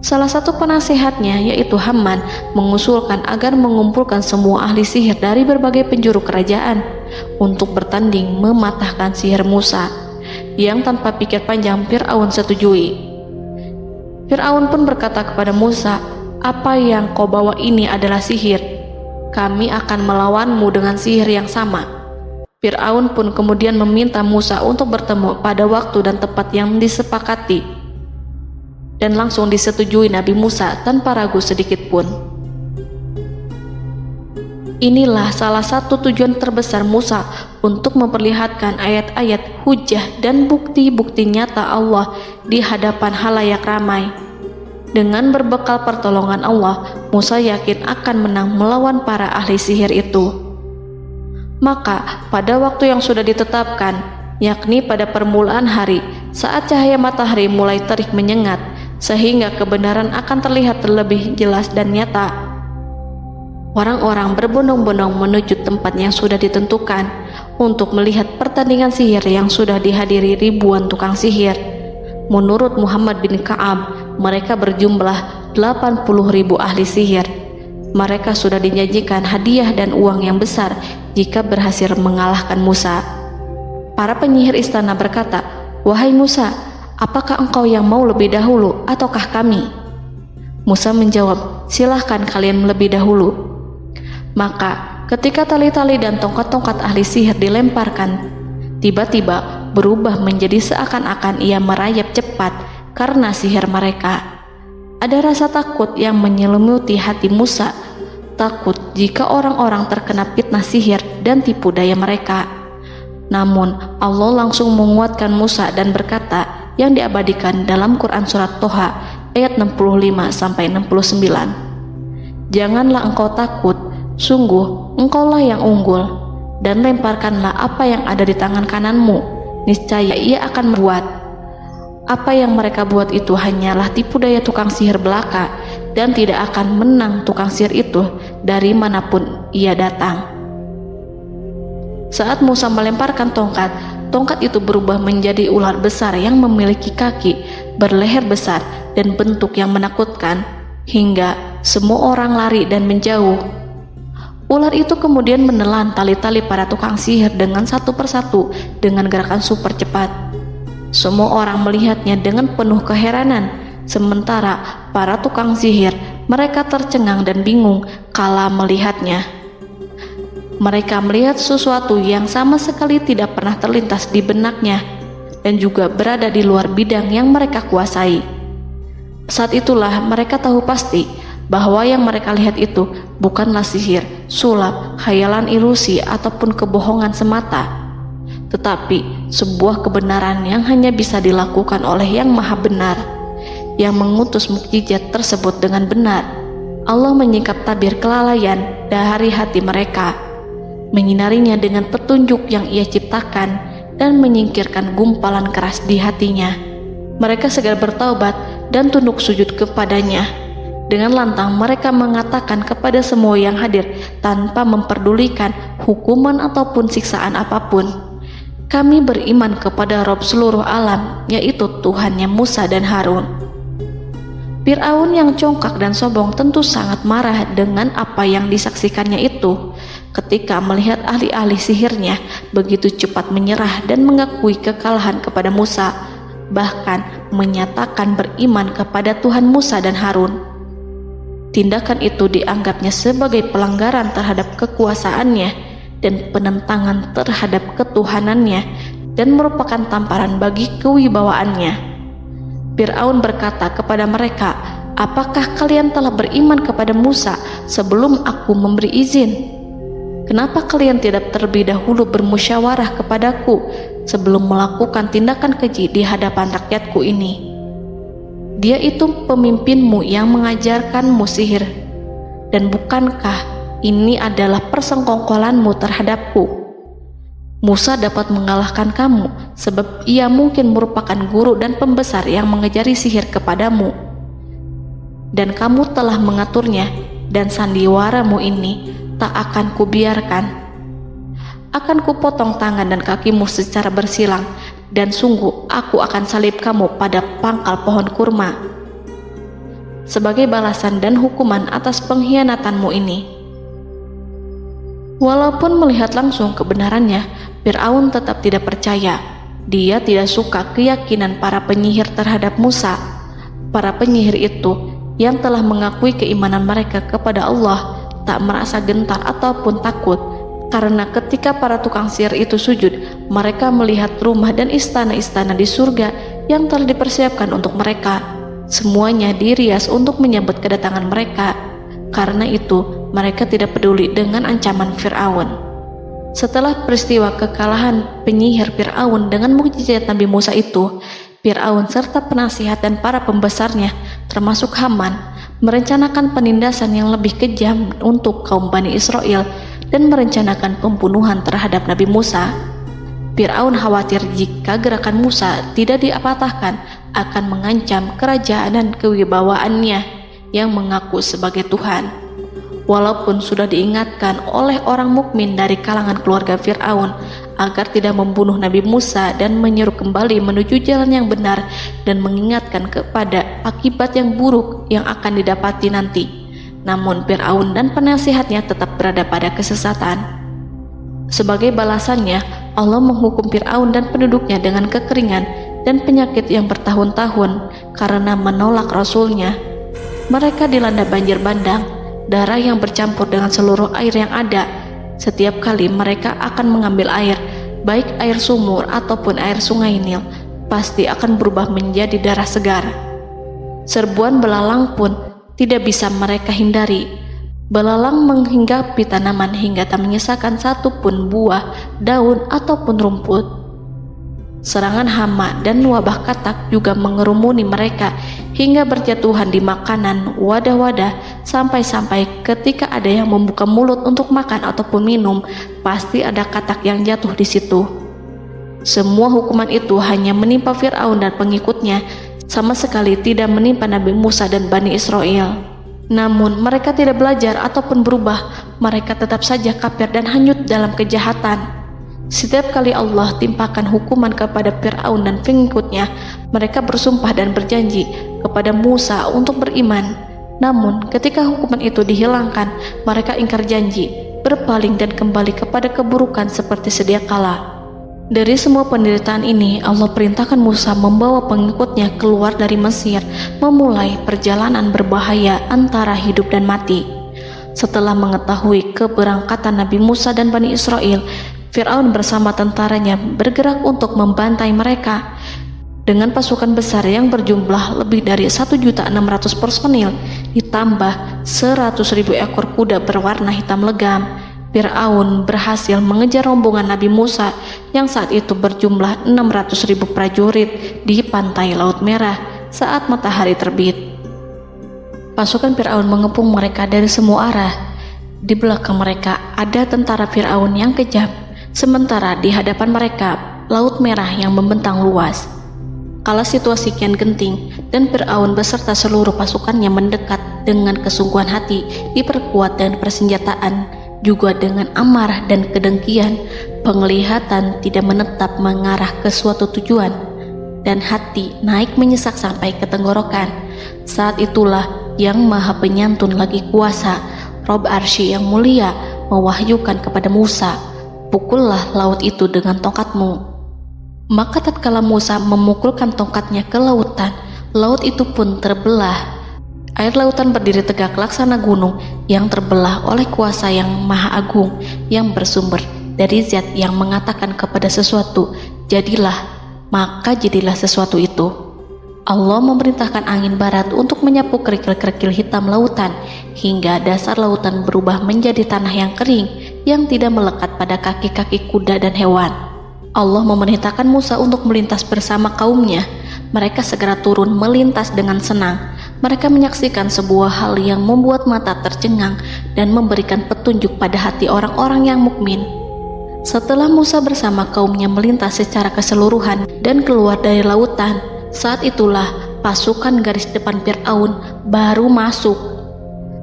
A: Salah satu penasehatnya, yaitu Haman, mengusulkan agar mengumpulkan semua ahli sihir dari berbagai penjuru kerajaan untuk bertanding mematahkan sihir Musa, yang tanpa pikir panjang Fir'aun setujui. Fir'aun pun berkata kepada Musa, apa yang kau bawa ini adalah sihir. Kami akan melawanmu dengan sihir yang sama. Fir'aun pun kemudian meminta Musa untuk bertemu pada waktu dan tempat yang disepakati, dan langsung disetujui Nabi Musa tanpa ragu sedikit pun. Inilah salah satu tujuan terbesar Musa untuk memperlihatkan ayat-ayat hujah dan bukti-bukti nyata Allah di hadapan halayak ramai. Dengan berbekal pertolongan Allah, Musa yakin akan menang melawan para ahli sihir itu. Maka pada waktu yang sudah ditetapkan, yakni pada permulaan hari, saat cahaya matahari mulai terik menyengat, sehingga kebenaran akan terlihat lebih jelas dan nyata, orang-orang berbondong-bondong menuju tempat yang sudah ditentukan untuk melihat pertandingan sihir yang sudah dihadiri ribuan tukang sihir. Menurut Muhammad bin Ka'ab, mereka berjumlah 80.000 ahli sihir. Mereka sudah dijanjikan hadiah dan uang yang besar jika berhasil mengalahkan Musa. Para penyihir istana berkata, wahai Musa, apakah engkau yang mau lebih dahulu ataukah kami? Musa menjawab, silahkan kalian lebih dahulu. Maka ketika tali-tali dan tongkat-tongkat ahli sihir dilemparkan, tiba-tiba berubah menjadi seakan-akan ia merayap cepat karena sihir mereka. Ada rasa takut yang menyelimuti hati Musa, takut jika orang-orang terkena fitnah sihir dan tipu daya mereka. Namun Allah langsung menguatkan Musa dan berkata yang diabadikan dalam Quran Surat Toha ayat 65-69, janganlah engkau takut, sungguh engkaulah yang unggul, dan lemparkanlah apa yang ada di tangan kananmu, niscaya ia akan membuat. Apa yang mereka buat itu hanyalah tipu daya tukang sihir belaka, dan tidak akan menang tukang sihir itu dari manapun ia datang. Saat Musa melemparkan tongkat, tongkat itu berubah menjadi ular besar yang memiliki kaki, berleher besar, dan bentuk yang menakutkan, hingga semua orang lari dan menjauh. Ular itu kemudian menelan tali-tali para tukang sihir dengan satu persatu dengan gerakan super cepat. Semua orang melihatnya dengan penuh keheranan, sementara para tukang sihir mereka tercengang dan bingung kala melihatnya. Mereka melihat sesuatu yang sama sekali tidak pernah terlintas di benaknya dan juga berada di luar bidang yang mereka kuasai. Saat itulah mereka tahu pasti bahwa yang mereka lihat itu bukanlah sihir, sulap, khayalan ilusi ataupun kebohongan semata, tetapi sebuah kebenaran yang hanya bisa dilakukan oleh Yang Maha Benar, yang mengutus mukjizat tersebut dengan benar. Allah menyingkap tabir kelalaian dari hati mereka, menyinarinya dengan petunjuk yang Ia ciptakan dan menyingkirkan gumpalan keras di hatinya. Mereka segera bertaubat dan tunduk sujud kepadanya. Dengan lantang mereka mengatakan kepada semua yang hadir tanpa memperdulikan hukuman ataupun siksaan apapun, "Kami beriman kepada Rob seluruh alam, yaitu Tuhannya Musa dan Harun." Fir'aun yang congkak dan sombong tentu sangat marah dengan apa yang disaksikannya itu ketika melihat ahli-ahli sihirnya begitu cepat menyerah dan mengakui kekalahan kepada Musa, bahkan menyatakan beriman kepada Tuhan Musa dan Harun. Tindakan itu dianggapnya sebagai pelanggaran terhadap kekuasaannya dan penentangan terhadap ketuhanannya dan merupakan tamparan bagi kewibawaannya. Fir'aun berkata kepada mereka, "Apakah kalian telah beriman kepada Musa sebelum aku memberi izin? Kenapa kalian tidak terlebih dahulu bermusyawarah kepadaku sebelum melakukan tindakan keji di hadapan rakyatku ini? Dia itu pemimpinmu yang mengajarkanmu sihir, dan bukankah ini adalah persengkongkolanmu terhadapku? Musa dapat mengalahkan kamu sebab ia mungkin merupakan guru dan pembesar yang mengajari sihir kepadamu, dan kamu telah mengaturnya, dan sandiwaramu ini tak akan kubiarkan. Akan kupotong tangan dan kakimu secara bersilang, dan sungguh aku akan salib kamu pada pangkal pohon kurma sebagai balasan dan hukuman atas pengkhianatanmu ini." Walaupun melihat langsung kebenarannya, Fir'aun tetap tidak percaya. Dia tidak suka keyakinan para penyihir terhadap Musa. Para penyihir itu yang telah mengakui keimanan mereka kepada Allah tak merasa gentar ataupun takut, karena ketika para tukang sihir itu sujud, mereka melihat rumah dan istana-istana di surga yang telah dipersiapkan untuk mereka. Semuanya dirias untuk menyambut kedatangan mereka. Karena itu, mereka tidak peduli dengan ancaman Fir'aun. Setelah peristiwa kekalahan penyihir Fir'aun dengan mukjizat Nabi Musa itu, Fir'aun serta penasihat dan para pembesarnya, termasuk Haman, merencanakan penindasan yang lebih kejam untuk kaum Bani Israel dan merencanakan pembunuhan terhadap Nabi Musa. Fir'aun khawatir jika gerakan Musa tidak diapatahkan akan mengancam kerajaan dan kewibawaannya yang mengaku sebagai Tuhan. Walaupun sudah diingatkan oleh orang mukmin dari kalangan keluarga Fir'aun agar tidak membunuh Nabi Musa dan menyuruh kembali menuju jalan yang benar dan mengingatkan kepada akibat yang buruk yang akan didapati nanti, namun Fir'aun dan penasihatnya tetap berada pada kesesatan. Sebagai balasannya, Allah menghukum Fir'aun dan penduduknya dengan kekeringan dan penyakit yang bertahun-tahun karena menolak Rasulnya. Mereka dilanda banjir bandang, darah yang bercampur dengan seluruh air yang ada. Setiap kali mereka akan mengambil air, baik air sumur ataupun air sungai Nil, pasti akan berubah menjadi darah segar. Serbuan belalang pun tidak bisa mereka hindari. Belalang menghinggapi tanaman hingga tak menyisakan satupun buah, daun ataupun rumput. Serangan hama dan wabah katak juga mengerumuni mereka hingga berjatuhan di makanan, wadah-wadah, sampai-sampai ketika ada yang membuka mulut untuk makan ataupun minum, pasti ada katak yang jatuh di situ. Semua hukuman itu hanya menimpa Fir'aun dan pengikutnya, sama sekali tidak menimpa Nabi Musa dan Bani Israel. Namun mereka tidak belajar ataupun berubah, mereka tetap saja kafir dan hanyut dalam kejahatan. Setiap kali Allah timpakan hukuman kepada Fir'aun dan pengikutnya, mereka bersumpah dan berjanji kepada Musa untuk beriman. Namun ketika hukuman itu dihilangkan, mereka ingkar janji berpaling dan kembali kepada keburukan seperti sedia kala. Dari semua penderitaan ini, Allah perintahkan Musa membawa pengikutnya keluar dari Mesir, memulai perjalanan berbahaya antara hidup dan mati. Setelah mengetahui keberangkatan Nabi Musa dan Bani Israel, Fir'aun bersama tentaranya bergerak untuk membantai mereka. Dengan pasukan besar yang berjumlah lebih dari 1.600.000 personil, ditambah 100.000 ekor kuda berwarna hitam legam, Fir'aun berhasil mengejar rombongan Nabi Musa yang saat itu berjumlah 600.000 prajurit di pantai Laut Merah saat matahari terbit. Pasukan Fir'aun mengepung mereka dari semua arah. Di belakang mereka ada tentara Fir'aun yang kejam, sementara di hadapan mereka Laut Merah yang membentang luas. Kala situasi kian genting dan Fir'aun beserta seluruh pasukannya mendekat dengan kesungguhan hati, diperkuat dengan persenjataan, juga dengan amarah dan kedengkian, penglihatan tidak menetap mengarah ke suatu tujuan, dan hati naik menyesak sampai ke tenggorokan. Saat itulah Yang Maha Penyantun lagi kuasa, Rob Arsy yang mulia, mewahyukan kepada Musa, "Pukullah laut itu dengan tongkatmu." Maka tatkala Musa memukulkan tongkatnya ke lautan, laut itu pun terbelah. Air lautan berdiri tegak laksana gunung yang terbelah oleh kuasa yang maha agung, yang bersumber dari zat yang mengatakan kepada sesuatu, "Jadilah," maka jadilah sesuatu itu. Allah memerintahkan angin barat untuk menyapu kerikil-kerikil hitam lautan, hingga dasar lautan berubah menjadi tanah yang kering, yang tidak melekat pada kaki-kaki kuda dan hewan. Allah memerintahkan Musa untuk melintas bersama kaumnya. Mereka segera turun melintas dengan senang. Mereka menyaksikan sebuah hal yang membuat mata tercengang dan memberikan petunjuk pada hati orang-orang yang mukmin. Setelah Musa bersama kaumnya melintas secara keseluruhan dan keluar dari lautan, saat itulah pasukan garis depan Fir'aun baru masuk.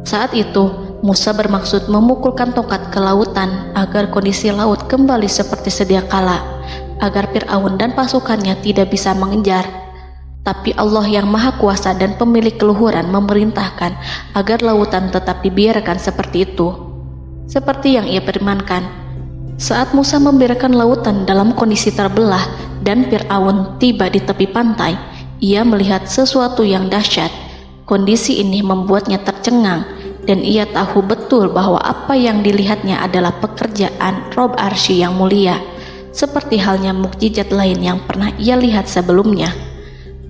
A: Saat itu Musa bermaksud memukulkan tongkat ke lautan agar kondisi laut kembali seperti sedia kala, agar Fir'aun dan pasukannya tidak bisa mengejar. Tapi Allah yang Maha Kuasa dan pemilik keluhuran memerintahkan agar lautan tetap dibiarkan seperti itu, seperti yang Ia firmankan. Saat Musa membiarkan lautan dalam kondisi terbelah dan Fir'aun tiba di tepi pantai, ia melihat sesuatu yang dahsyat. Kondisi ini membuatnya tercengang, dan ia tahu betul bahwa apa yang dilihatnya adalah pekerjaan Rob Arsy yang mulia, seperti halnya mukjizat lain yang pernah ia lihat sebelumnya.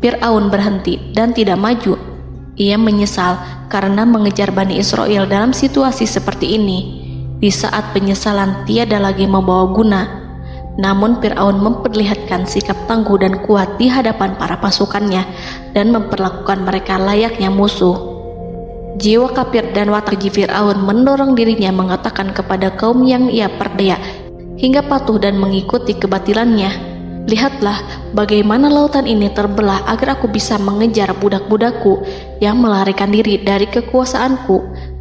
A: Fir'aun berhenti dan tidak maju. Ia menyesal karena mengejar Bani Israel dalam situasi seperti ini. Di saat penyesalan tiada lagi membawa guna, namun Fir'aun memperlihatkan sikap tangguh dan kuat di hadapan para pasukannya dan memperlakukan mereka layaknya musuh. Jiwa kafir dan watak keji Fir'aun mendorong dirinya mengatakan kepada kaum yang ia perdaya hingga patuh dan mengikuti kebatilannya, "Lihatlah bagaimana lautan ini terbelah agar aku bisa mengejar budak-budakku yang melarikan diri dari kekuasaanku,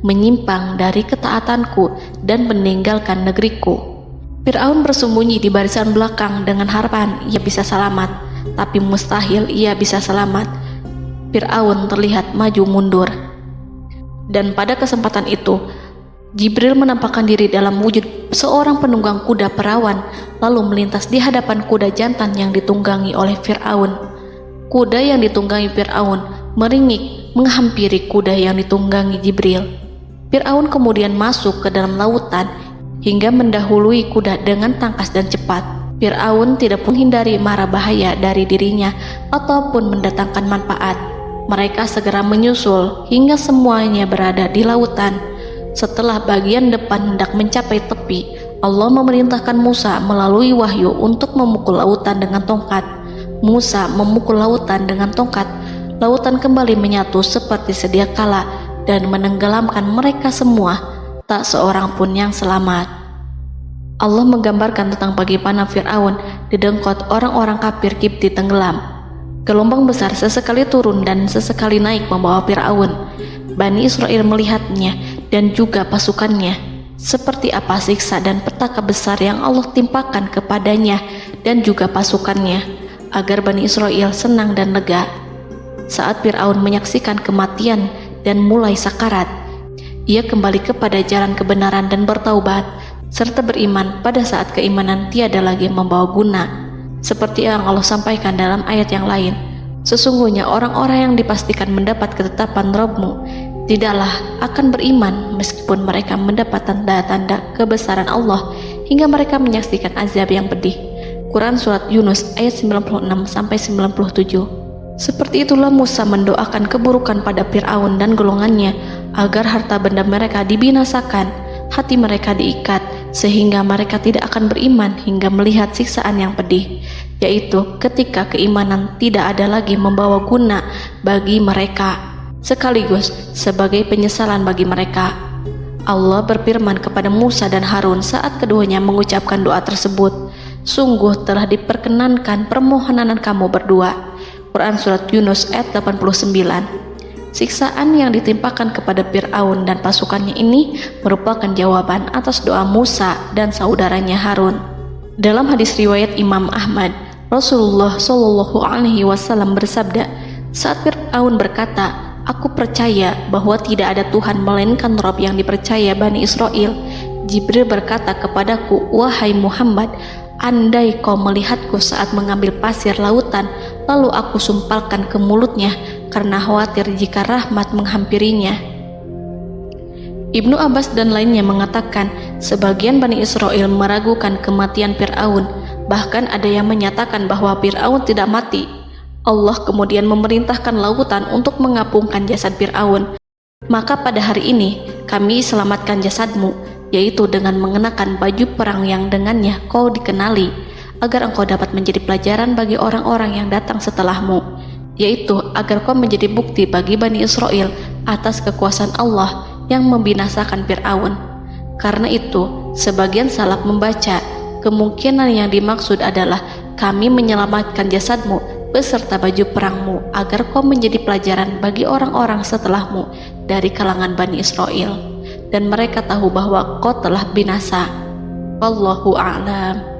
A: menyimpang dari ketaatanku, dan meninggalkan negeriku." Fir'aun bersembunyi di barisan belakang dengan harapan ia bisa selamat, tapi mustahil ia bisa selamat. Fir'aun terlihat maju mundur. Dan pada kesempatan itu, Jibril menampakkan diri dalam wujud seorang penunggang kuda perawan, lalu melintas di hadapan kuda jantan yang ditunggangi oleh Fir'aun. Kuda yang ditunggangi Fir'aun meringik menghampiri kuda yang ditunggangi Jibril. Fir'aun kemudian masuk ke dalam lautan hingga mendahului kuda dengan tangkas dan cepat. Fir'aun tidak menghindari mara bahaya dari dirinya ataupun mendatangkan manfaat. Mereka segera menyusul hingga semuanya berada di lautan. Setelah bagian depan hendak mencapai tepi, Allah memerintahkan Musa melalui wahyu untuk memukul lautan dengan tongkat. Musa memukul lautan dengan tongkat. Lautan kembali menyatu seperti sedia kala dan menenggelamkan mereka semua. Tak seorang pun yang selamat. Allah menggambarkan tentang bagaimana Fir'aun didengkot orang-orang kafir Kipti tenggelam. Gelombang besar sesekali turun dan sesekali naik membawa Fir'aun. Bani Israel melihatnya dan juga pasukannya, seperti apa siksa dan petaka besar yang Allah timpakan kepadanya dan juga pasukannya, agar Bani Israel senang dan lega. Saat Fir'aun menyaksikan kematian dan mulai sakarat, Ia kembali kepada jalan kebenaran dan bertaubat, serta beriman pada saat keimanan tiada lagi membawa guna. Seperti yang Allah sampaikan dalam ayat yang lain, sesungguhnya orang-orang yang dipastikan mendapat ketetapan Rabb-Mu tidaklah akan beriman meskipun mereka mendapat tanda-tanda kebesaran Allah hingga mereka menyaksikan azab yang pedih. Quran Surat Yunus ayat 96-97. Seperti itulah Musa mendoakan keburukan pada Fir'aun dan golongannya agar harta benda mereka dibinasakan, hati mereka diikat sehingga mereka tidak akan beriman hingga melihat siksaan yang pedih, yaitu ketika keimanan tidak ada lagi membawa guna bagi mereka, sekaligus sebagai penyesalan bagi mereka. Allah berfirman kepada Musa dan Harun saat keduanya mengucapkan doa tersebut, sungguh telah diperkenankan permohonan kamu berdua. Quran Surat Yunus ayat 89. Siksaan yang ditimpakan kepada Fir'aun dan pasukannya ini merupakan jawaban atas doa Musa dan saudaranya Harun. Dalam hadis riwayat Imam Ahmad, Rasulullah Shallallahu Alaihi Wasallam bersabda, saat Fir'aun berkata, aku percaya bahwa tidak ada Tuhan melainkan Rabb yang dipercaya Bani Israel, Jibril berkata kepadaku, wahai Muhammad, andai kau melihatku saat mengambil pasir lautan, lalu aku sumpalkan ke mulutnya karena khawatir jika rahmat menghampirinya. Ibnu Abbas dan lainnya mengatakan, sebagian Bani Israel meragukan kematian Fir'aun, bahkan ada yang menyatakan bahwa Fir'aun tidak mati. Allah kemudian memerintahkan lautan untuk mengapungkan jasad Fir'aun. Maka pada hari ini kami selamatkan jasadmu, yaitu dengan mengenakan baju perang yang dengannya kau dikenali, agar engkau dapat menjadi pelajaran bagi orang-orang yang datang setelahmu, yaitu agar kau menjadi bukti bagi Bani Israel atas kekuasaan Allah yang membinasakan Fir'aun. Karena itu, sebagian salaf membaca, kemungkinan yang dimaksud adalah kami menyelamatkan jasadmu beserta baju perangmu agar kau menjadi pelajaran bagi orang-orang setelahmu dari kalangan Bani Israel, dan mereka tahu bahwa kau telah binasa. Wallahu a'lam.